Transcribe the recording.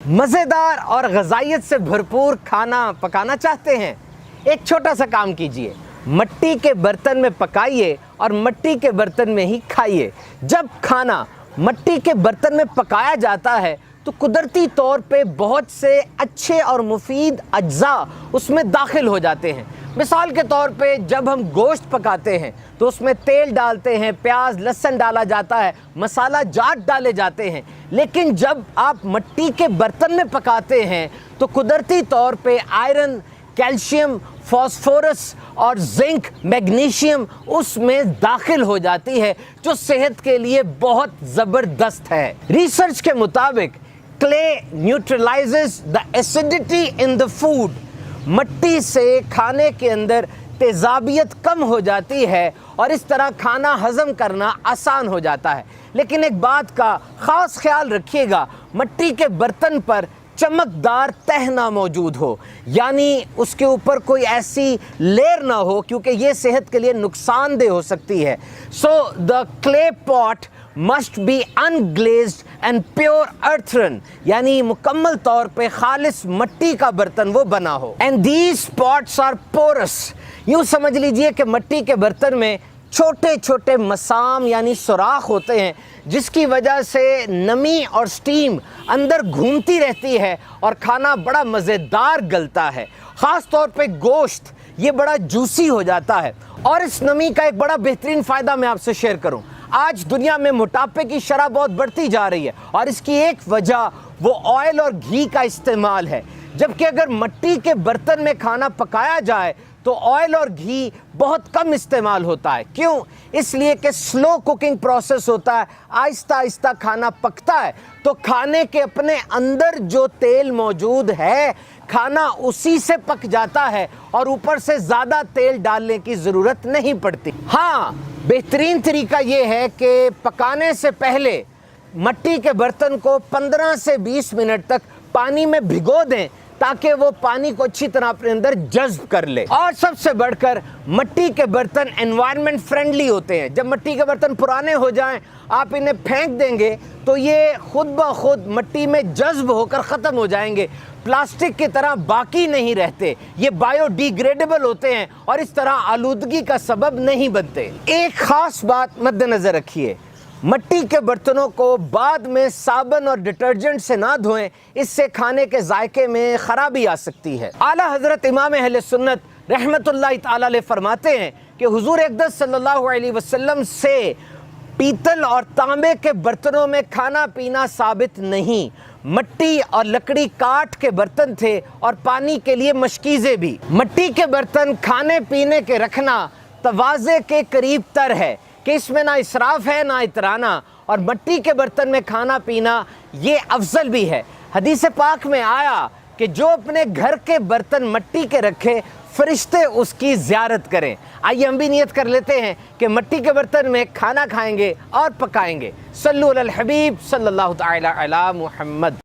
मज़ेदार और ग़ज़ाइयत से भरपूर खाना पकाना चाहते हैं? एक छोटा सा काम कीजिए, मिट्टी के बर्तन में पकाइए और मिट्टी के बर्तन में ही खाइए। जब खाना मिट्टी के बर्तन में पकाया जाता है तो कुदरती तौर पे बहुत से अच्छे और मुफीद अज्जा उसमें दाखिल हो जाते हैं। मिसाल के तौर पे जब हम गोश्त पकाते हैं तो उसमें तेल डालते हैं, प्याज लहसुन डाला जाता है, मसाला जाट डाले जाते हैं। लेकिन जब आप मिट्टी के बर्तन में पकाते हैं तो कुदरती तौर पे आयरन, कैल्शियम, फास्फोरस और जिंक, मैग्नीशियम उसमें दाखिल हो जाती है, जो सेहत के लिए बहुत ज़बरदस्त है। रिसर्च के मुताबिक clay neutralises the acidity in the food. मिट्टी से खाने के अंदर तेज़ाबियत कम हो जाती है और इस तरह खाना हज़म करना आसान हो जाता है। लेकिन एक बात का ख़ास ख्याल रखिएगा, मिट्टी के बर्तन पर चमकदार तह ना मौजूद हो, यानी उसके ऊपर कोई ऐसी लेयर ना हो, क्योंकि ये सेहत के लिए नुकसानदेह हो सकती है। So the clay pot must be unglazed and pure earthen, यानी मुकम्मल तौर पे खालिस मिट्टी का बर्तन वो बना हो। And these pots are porous, यूँ समझ लीजिए कि मिट्टी के बर्तन में छोटे छोटे मसाम यानी सुराख होते हैं, जिसकी वजह से नमी और स्टीम अंदर घूमती रहती है और खाना बड़ा मज़ेदार गलता है। ख़ास तौर पे गोश्त ये बड़ा जूसी हो जाता है। और इस नमी का एक बड़ा बेहतरीन फ़ायदा मैं आपसे शेयर करूं। आज दुनिया में मोटापे की शरह बहुत बढ़ती जा रही है और इसकी एक वजह वो ऑयल और घी का इस्तेमाल है। जबकि अगर मिट्टी के बर्तन में खाना पकाया जाए तो ऑयल और घी बहुत कम इस्तेमाल होता है। क्यों? इसलिए कि स्लो कुकिंग प्रोसेस होता है, आहिस्ता आहिस्ता खाना पकता है, तो खाने के अपने अंदर जो तेल मौजूद है खाना उसी से पक जाता है और ऊपर से ज़्यादा तेल डालने की ज़रूरत नहीं पड़ती। हाँ, बेहतरीन तरीका ये है कि पकाने से पहले मिट्टी के बर्तन को 15 से 20 मिनट तक पानी में भिगो दें, ताकि वो पानी को अच्छी तरह अपने अंदर जज्ब कर ले। और सबसे बढ़कर मिट्टी के बर्तन एनवायरनमेंट फ्रेंडली होते हैं। जब मिट्टी के बर्तन पुराने हो जाएं, आप इन्हें फेंक देंगे तो ये खुद ब खुद मिट्टी में जज्ब होकर ख़त्म हो जाएंगे, प्लास्टिक की तरह बाकी नहीं रहते। ये बायोडिग्रेडेबल होते हैं और इस तरह आलूदगी का सबब नहीं बनते। एक ख़ास बात मद्देनज़र रखिए, मिट्टी के बर्तनों को बाद में साबुन और डिटर्जेंट से ना धोएं, इससे खाने के जायके में ख़राबी आ सकती है। आला हज़रत इमाम अहले सुन्नत रहमतुल्लाह ताला अलैह फरमाते हैं कि हुज़ूर अक़दस सल्लल्लाहु अलैहि वसल्लम से पीतल और तांबे के बर्तनों में खाना पीना साबित नहीं। मिट्टी और लकड़ी काठ के बर्तन थे और पानी के लिए मशकीज़ें भी। मिट्टी के बर्तन खाने पीने के रखना तवाज़े के करीब तर है कि इसमें ना इसराफ है ना इतराना, और मिट्टी के बर्तन में खाना पीना ये अफजल भी है। हदीस पाक में आया कि जो अपने घर के बर्तन मिट्टी के रखे, फरिश्ते उसकी ज़ियारत करें। आइए हम भी नियत कर लेते हैं कि मिट्टी के बर्तन में खाना खाएंगे और पकाएंगे। सल्लु अलल हबीब सल्लल्लाहु तआला अला मुहम्मद।